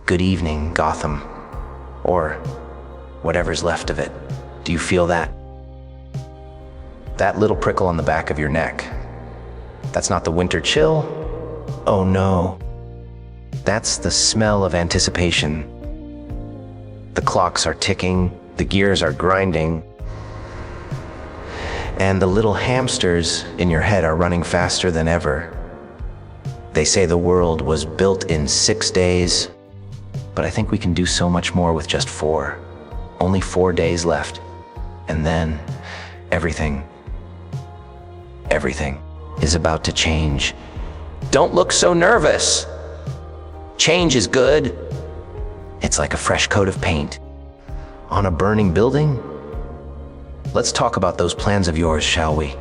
Good evening, Gotham. Or whatever's left of it. Do you feel that? That little prickle on the back of your neck. That's not the winter chill. Oh no. That's the smell of anticipation. The clocks are ticking, the gears are grinding, and the little hamsters in your head are running faster than ever. They say the world was built in 6 days, but I think we can do so much more with just 4. Only 4 days left. And then everything is about to change. Don't look so nervous. Change is good. It's like a fresh coat of paint on a burning building. Let's talk about those plans of yours, shall we?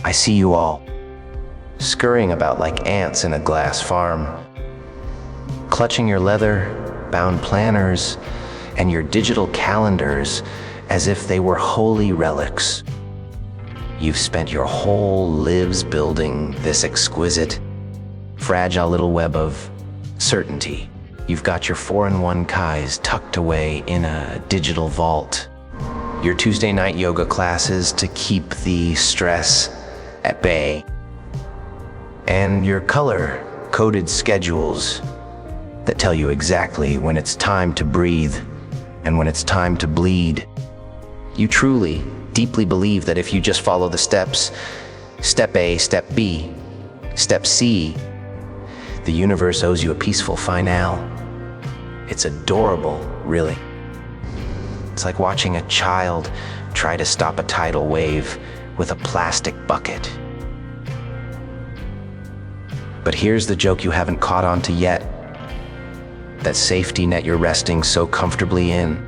I see you all scurrying about like ants in a glass farm, clutching your leather-bound planners and your digital calendars as if they were holy relics. You've spent your whole lives building this exquisite, fragile little web of certainty. You've got your 4-in-1 Kais tucked away in a digital vault, your Tuesday night yoga classes to keep the stress at bay, and your color-coded schedules that tell you exactly when it's time to breathe and when it's time to bleed. You truly, deeply believe that if you just follow the steps, step A, step B, step C, the universe owes you a peaceful finale. It's adorable, really. It's like watching a child try to stop a tidal wave with a plastic bucket. But here's the joke you haven't caught on to yet. That safety net you're resting so comfortably in,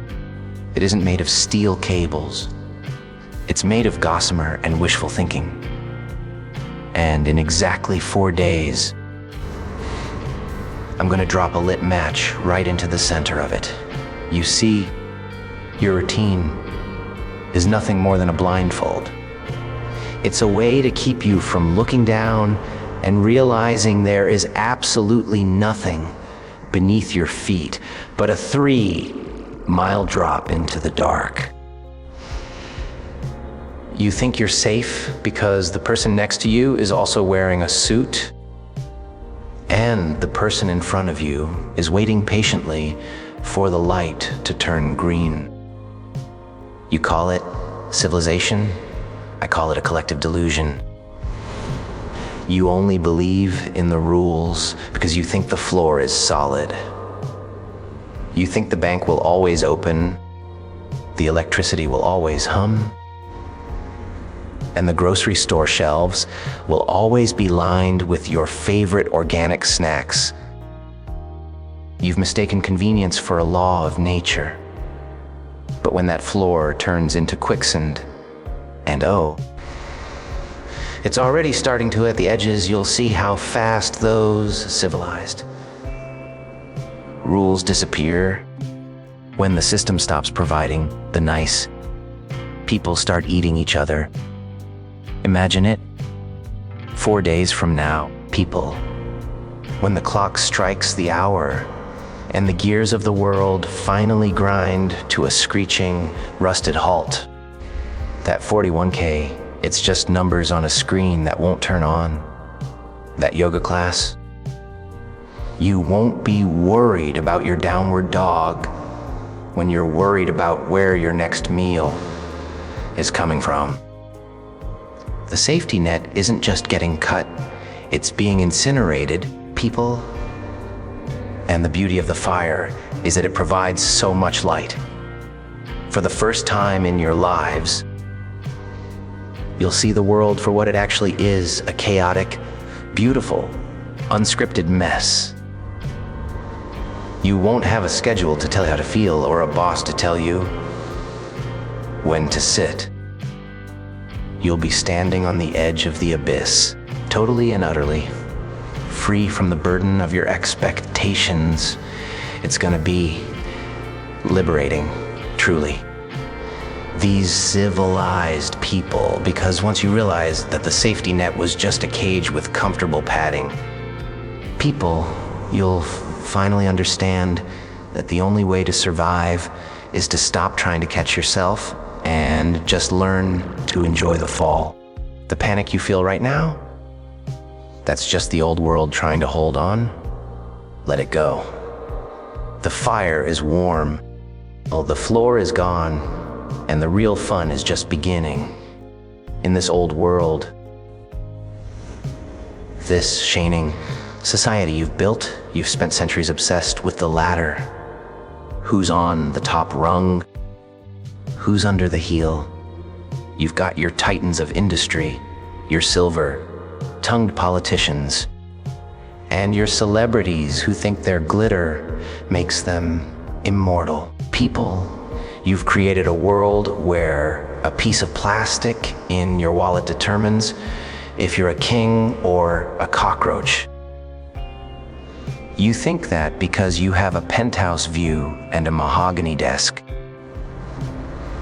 it isn't made of steel cables. It's made of gossamer and wishful thinking. And in exactly 4 days, I'm gonna drop a lit match right into the center of it. You see, your routine is nothing more than a blindfold. It's a way to keep you from looking down and realizing there is absolutely nothing beneath your feet but a 3-mile drop into the dark. You think you're safe because the person next to you is also wearing a suit, and the person in front of you is waiting patiently for the light to turn green. You call it civilization. I call it a collective delusion. You only believe in the rules because you think the floor is solid. You think the bank will always open, the electricity will always hum, and the grocery store shelves will always be lined with your favorite organic snacks. You've mistaken convenience for a law of nature. But when that floor turns into quicksand, and it's already starting to at the edges, you'll see how fast those civilized rules disappear. When the system stops providing the nice, people start eating each other. Imagine it. 4 days from now, people, when the clock strikes the hour and the gears of the world finally grind to a screeching, rusted halt, that 41K, it's just numbers on a screen that won't turn on. That yoga class, you won't be worried about your downward dog when you're worried about where your next meal is coming from. The safety net isn't just getting cut, it's being incinerated, people. And the beauty of the fire is that it provides so much light. For the first time in your lives, you'll see the world for what it actually is, a chaotic, beautiful, unscripted mess. You won't have a schedule to tell you how to feel or a boss to tell you when to sit. You'll be standing on the edge of the abyss, totally and utterly, free from the burden of your expectations. It's gonna be liberating, truly. These civilized people, because once you realize that the safety net was just a cage with comfortable padding, people, you'll finally understand that the only way to survive is to stop trying to catch yourself and just learn to enjoy the fall. The panic you feel right now, that's just the old world trying to hold on. Let it go. The fire is warm. Well, the floor is gone, and the real fun is just beginning. In this old world, this shining society you've built, you've spent centuries obsessed with the ladder. Who's on the top rung? Who's under the heel? You've got your titans of industry, your silver-tongued politicians, and your celebrities who think their glitter makes them immortal. People, you've created a world where a piece of plastic in your wallet determines if you're a king or a cockroach. You think that because you have a penthouse view and a mahogany desk,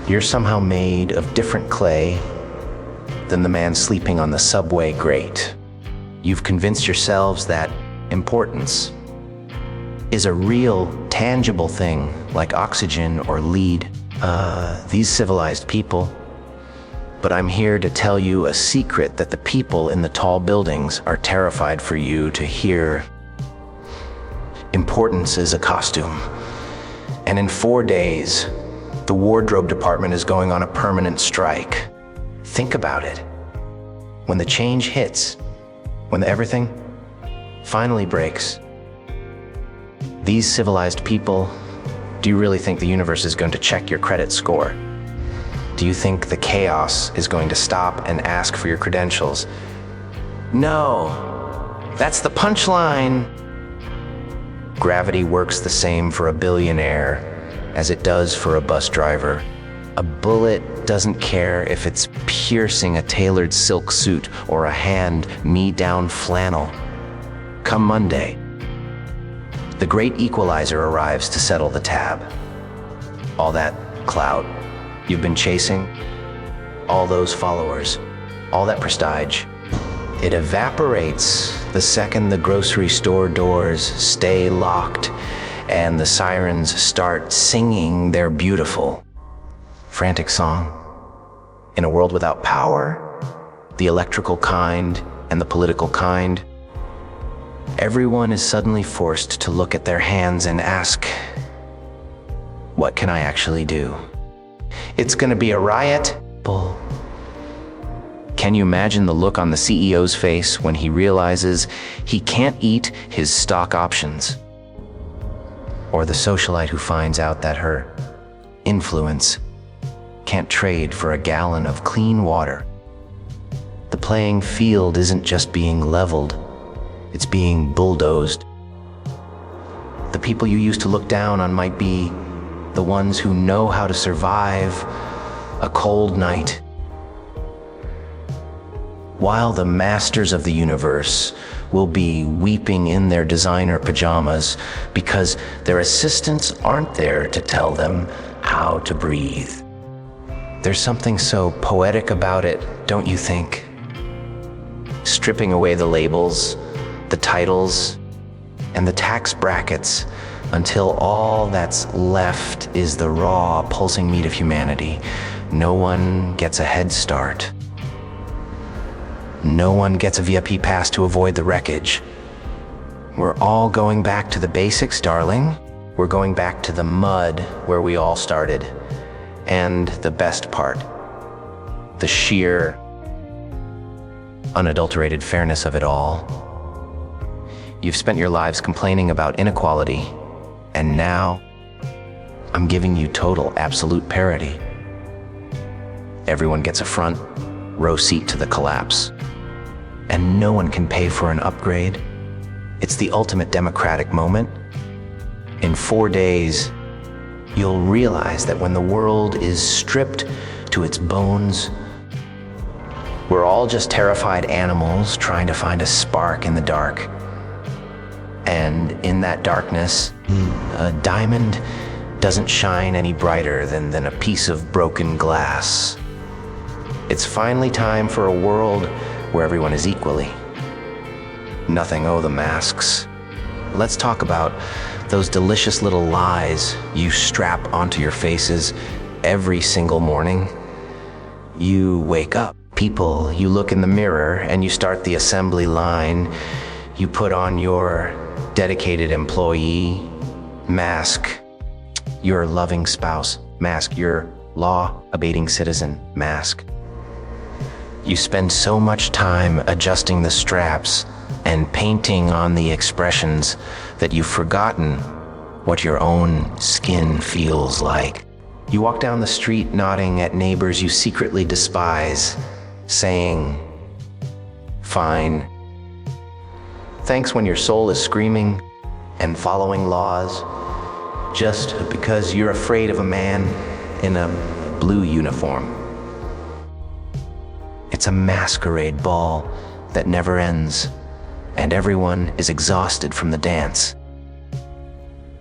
you're somehow made of different clay than the man sleeping on the subway grate. You've convinced yourselves that importance is a real, tangible thing like oxygen or lead. These civilized people. But I'm here to tell you a secret that the people in the tall buildings are terrified for you to hear. Importance is a costume. And in 4 days, the wardrobe department is going on a permanent strike. Think about it. When the change hits, when everything finally breaks, these civilized people, do you really think the universe is going to check your credit score? Do you think the chaos is going to stop and ask for your credentials? No, that's the punchline. Gravity works the same for a billionaire as it does for a bus driver. A bullet doesn't care if it's piercing a tailored silk suit or a hand-me-down flannel. Come Monday, the great equalizer arrives to settle the tab. All that clout you've been chasing, all those followers, all that prestige, it evaporates the second the grocery store doors stay locked and the sirens start singing their beautiful, frantic song. In a world without power, the electrical kind and the political kind, everyone is suddenly forced to look at their hands and ask, what can I actually do? It's gonna be a riot. Bull. Can you imagine the look on the CEO's face when he realizes he can't eat his stock options? Or the socialite who finds out that her influence can't trade for a gallon of clean water? The playing field isn't just being leveled, it's being bulldozed. The people you used to look down on might be the ones who know how to survive a cold night, while the masters of the universe will be weeping in their designer pajamas because their assistants aren't there to tell them how to breathe. There's something so poetic about it, don't you think? Stripping away the labels, the titles, and the tax brackets until all that's left is the raw, pulsing meat of humanity. No one gets a head start. No one gets a VIP pass to avoid the wreckage. We're all going back to the basics, darling. We're going back to the mud where we all started. And the best part, the sheer, unadulterated fairness of it all. You've spent your lives complaining about inequality, and now I'm giving you total, absolute parity. Everyone gets a front row seat to the collapse, and no one can pay for an upgrade. It's the ultimate democratic moment. In 4 days, you'll realize that when the world is stripped to its bones, we're all just terrified animals trying to find a spark in the dark. And in that darkness, a diamond doesn't shine any brighter than a piece of broken glass. It's finally time for a world where everyone is equally. Nothing, oh, the masks, let's talk about those delicious little lies you strap onto your faces every single morning. You wake up. People, you look in the mirror and you start the assembly line. You put on your dedicated employee mask, your loving spouse mask, your law-abiding citizen mask. You spend so much time adjusting the straps and painting on the expressions that you've forgotten what your own skin feels like. You walk down the street nodding at neighbors you secretly despise, saying, "Fine." Thanks when your soul is screaming and following laws just because you're afraid of a man in a blue uniform. It's a masquerade ball that never ends, and everyone is exhausted from the dance.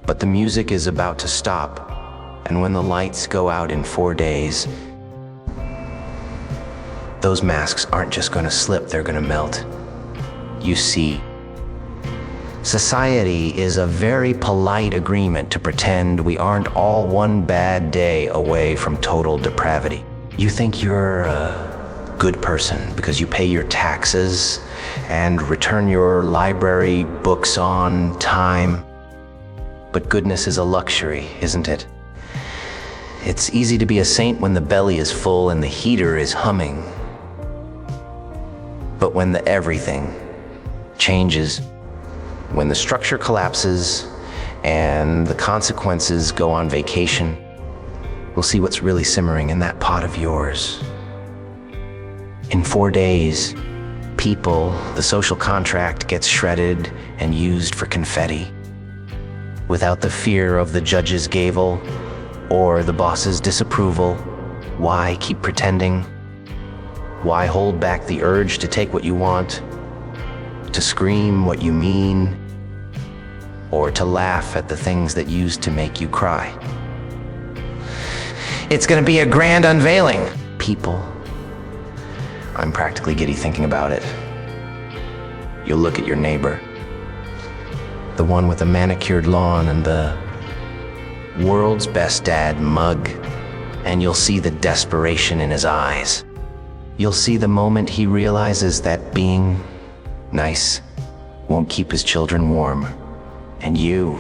But the music is about to stop, and when the lights go out in 4 days, those masks aren't just going to slip, they're going to melt. You see, society is a very polite agreement to pretend we aren't all one bad day away from total depravity. You think you're a good person because you pay your taxes and return your library books on time. But goodness is a luxury, isn't it? It's easy to be a saint when the belly is full and the heater is humming. But when the everything changes, when the structure collapses and the consequences go on vacation, we'll see what's really simmering in that pot of yours. In 4 days, people, the social contract gets shredded and used for confetti. Without the fear of the judge's gavel or the boss's disapproval, why keep pretending? Why hold back the urge to take what you want, to scream what you mean, or to laugh at the things that used to make you cry? It's gonna be a grand unveiling, people. I'm practically giddy thinking about it. You'll look at your neighbor, the one with the manicured lawn and the world's best dad mug, and you'll see the desperation in his eyes. You'll see the moment he realizes that being nice won't keep his children warm. And you,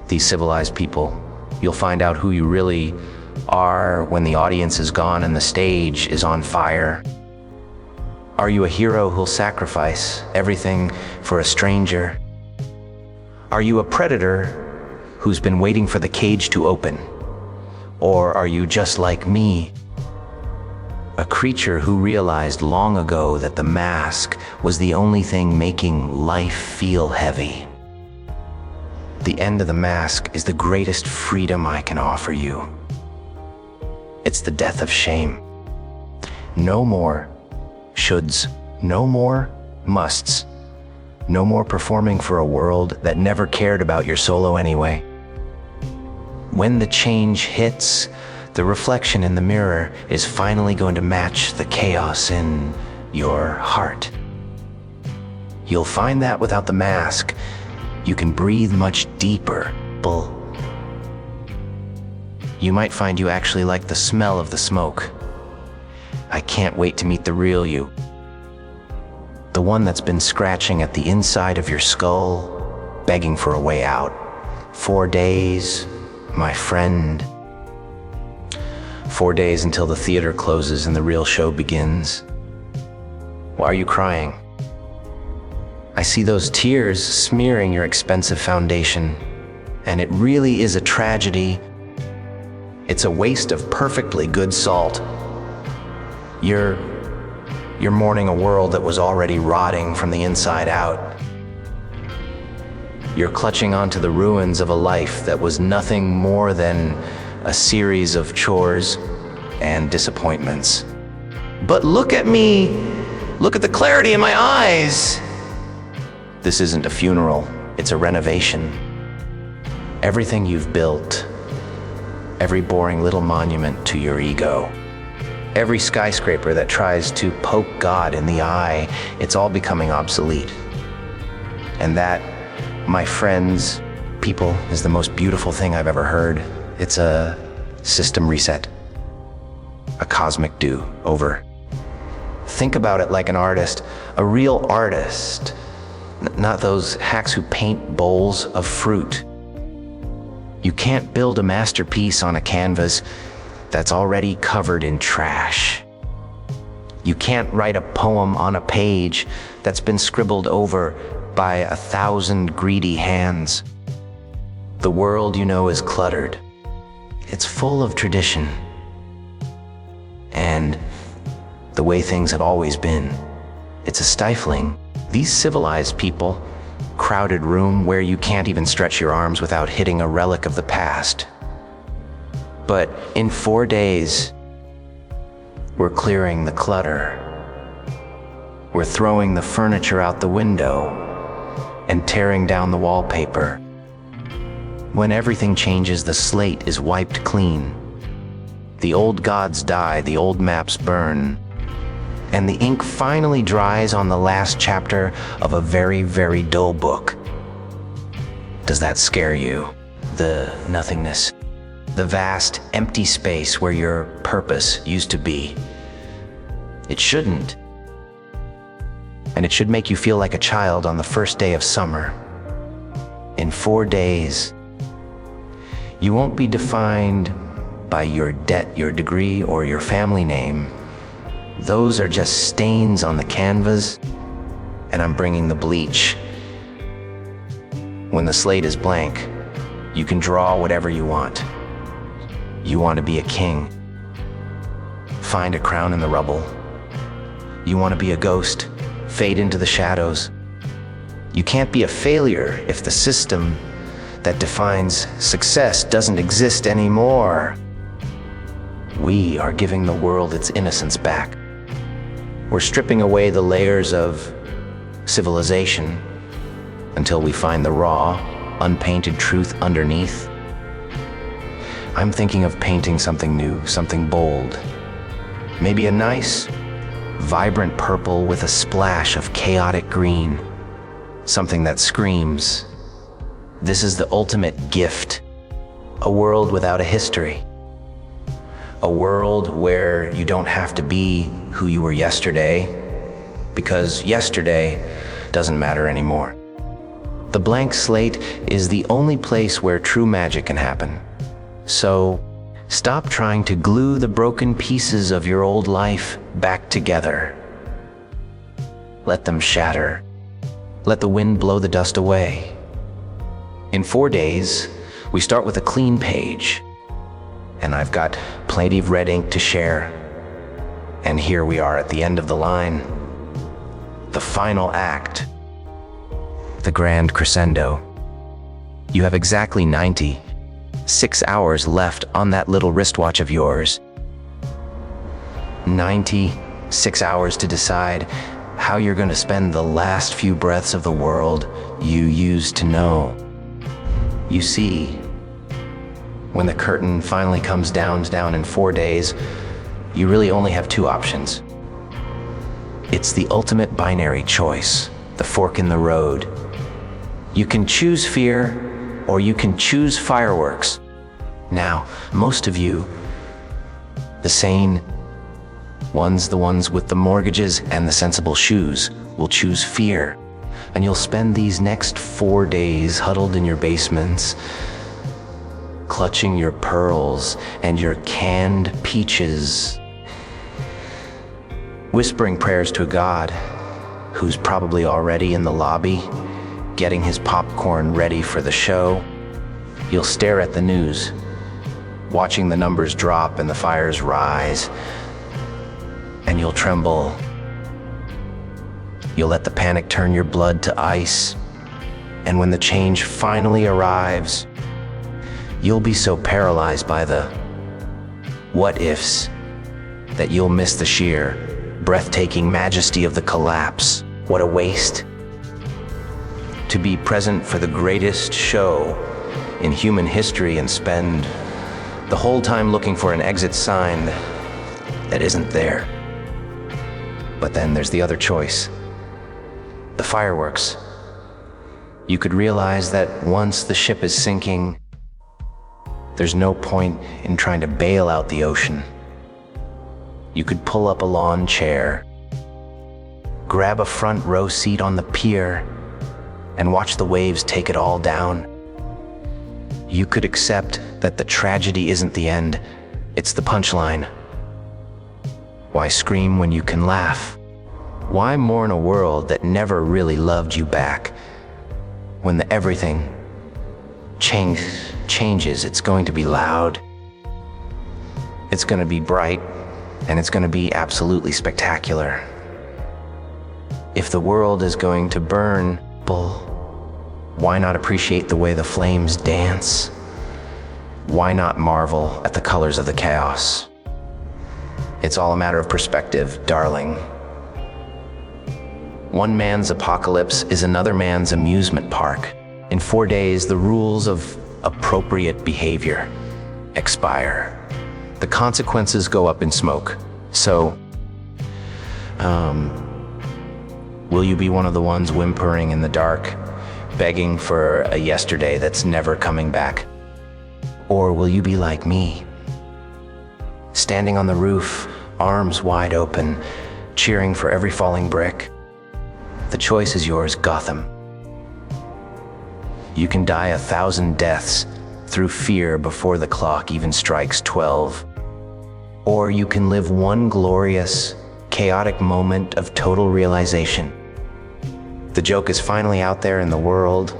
these civilized people, you'll find out who you really are when the audience is gone and the stage is on fire. Are you a hero who'll sacrifice everything for a stranger? Are you a predator who's been waiting for the cage to open? Or are you just like me, a creature who realized long ago that the mask was the only thing making life feel heavy? The end of the mask is the greatest freedom I can offer you. It's the death of shame. No more shoulds, no more musts, no more performing for a world that never cared about your solo anyway. When the change hits, the reflection in the mirror is finally going to match the chaos in your heart. You'll find that without the mask, you can breathe much deeper. You might find you actually like the smell of the smoke. I can't wait to meet the real you. The one that's been scratching at the inside of your skull, begging for a way out. 4 days, my friend. 4 days until the theater closes and the real show begins. Why are you crying? I see those tears smearing your expensive foundation, and it really is a tragedy. It's a waste of perfectly good salt. You're mourning a world that was already rotting from the inside out. You're clutching onto the ruins of a life that was nothing more than a series of chores and disappointments. But look at me! Look at the clarity in my eyes! This isn't a funeral, it's a renovation. Everything you've built, every boring little monument to your ego, every skyscraper that tries to poke God in the eye, it's all becoming obsolete. And that My friends, people is the most beautiful thing I've ever heard. It's a system reset, a cosmic do-over. Think about it like an artist, a real artist, not those hacks who paint bowls of fruit. You can't build a masterpiece on a canvas that's already covered in trash. You can't write a poem on a page that's been scribbled over by 1,000 greedy hands. The world, you know, is cluttered. It's full of tradition and the way things have always been. It's a stifling. These civilized people, crowded room where you can't even stretch your arms without hitting a relic of the past. But in 4 days, we're clearing the clutter. We're throwing the furniture out the window and tearing down the wallpaper. When everything changes, the slate is wiped clean. The old gods die, the old maps burn, and the ink finally dries on the last chapter of a very, very dull book. Does that scare you? The nothingness, the vast, empty space where your purpose used to be. It shouldn't. And it should make you feel like a child on the first day of summer. In 4 days, you won't be defined by your debt, your degree, or your family name. Those are just stains on the canvas, and I'm bringing the bleach. When the slate is blank, you can draw whatever you want. You want to be a king. Find a crown in the rubble. You want to be a ghost. Fade into the shadows. You can't be a failure if the system that defines success doesn't exist anymore. We are giving the world its innocence back. We're stripping away the layers of civilization until we find the raw, unpainted truth underneath. I'm thinking of painting something new, something bold. Maybe a nice, vibrant purple with a splash of chaotic green. Something that screams, this is the ultimate gift. A world without a history. A world where you don't have to be who you were yesterday, because yesterday doesn't matter anymore. The blank slate is the only place where true magic can happen. So, stop trying to glue the broken pieces of your old life back together. Let them shatter. Let the wind blow the dust away. In 4 days, we start with a clean page. And I've got plenty of red ink to share. And here we are at the end of the line. The final act. The grand crescendo. You have exactly 96 hours left on that little wristwatch of yours. 96 hours to decide how you're going to spend the last few breaths of the world you used to know. You see, when the curtain finally comes down in 4 days, you really only have 2 options. It's the ultimate binary choice, the fork in the road. You can choose fear, or you can choose fireworks. Now, most of you, the sane ones, the ones with the mortgages and the sensible shoes, will choose fear. And you'll spend these next 4 days huddled in your basements, clutching your pearls and your canned peaches, whispering prayers to a God who's probably already in the lobby, getting his popcorn ready for the show. You'll stare at the news, watching the numbers drop and the fires rise, and you'll tremble. You'll let the panic turn your blood to ice, and when the change finally arrives, you'll be so paralyzed by the what-ifs that you'll miss the sheer, breathtaking majesty of the collapse. What a waste. To be present for the greatest show in human history and spend the whole time looking for an exit sign that isn't there. But then there's the other choice. The fireworks. You could realize that once the ship is sinking, there's no point in trying to bail out the ocean. You could pull up a lawn chair, grab a front row seat on the pier, and watch the waves take it all down. You could accept that the tragedy isn't the end, it's the punchline. Why scream when you can laugh? Why mourn a world that never really loved you back? When everything changes, it's going to be loud, it's going to be bright, and it's going to be absolutely spectacular. If the world is going to burn, why not appreciate the way the flames dance? Why not marvel at the colors of the chaos? It's all a matter of perspective, darling. One man's apocalypse is another man's amusement park. In 4 days, the rules of appropriate behavior expire. The consequences go up in smoke. So, will you be one of the ones whimpering in the dark, begging for a yesterday that's never coming back? Or will you be like me, standing on the roof, arms wide open, cheering for every falling brick? The choice is yours, Gotham. You can die 1,000 deaths through fear before the clock even strikes 12. Or you can live one glorious, chaotic moment of total realization. The joke is finally out there in the world,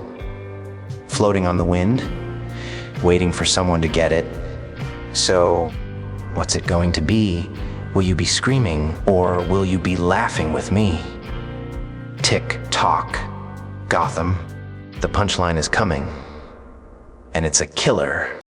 floating on the wind, waiting for someone to get it. So, what's it going to be? Will you be screaming, or will you be laughing with me? Tick-tock, Gotham. The punchline is coming, and it's a killer.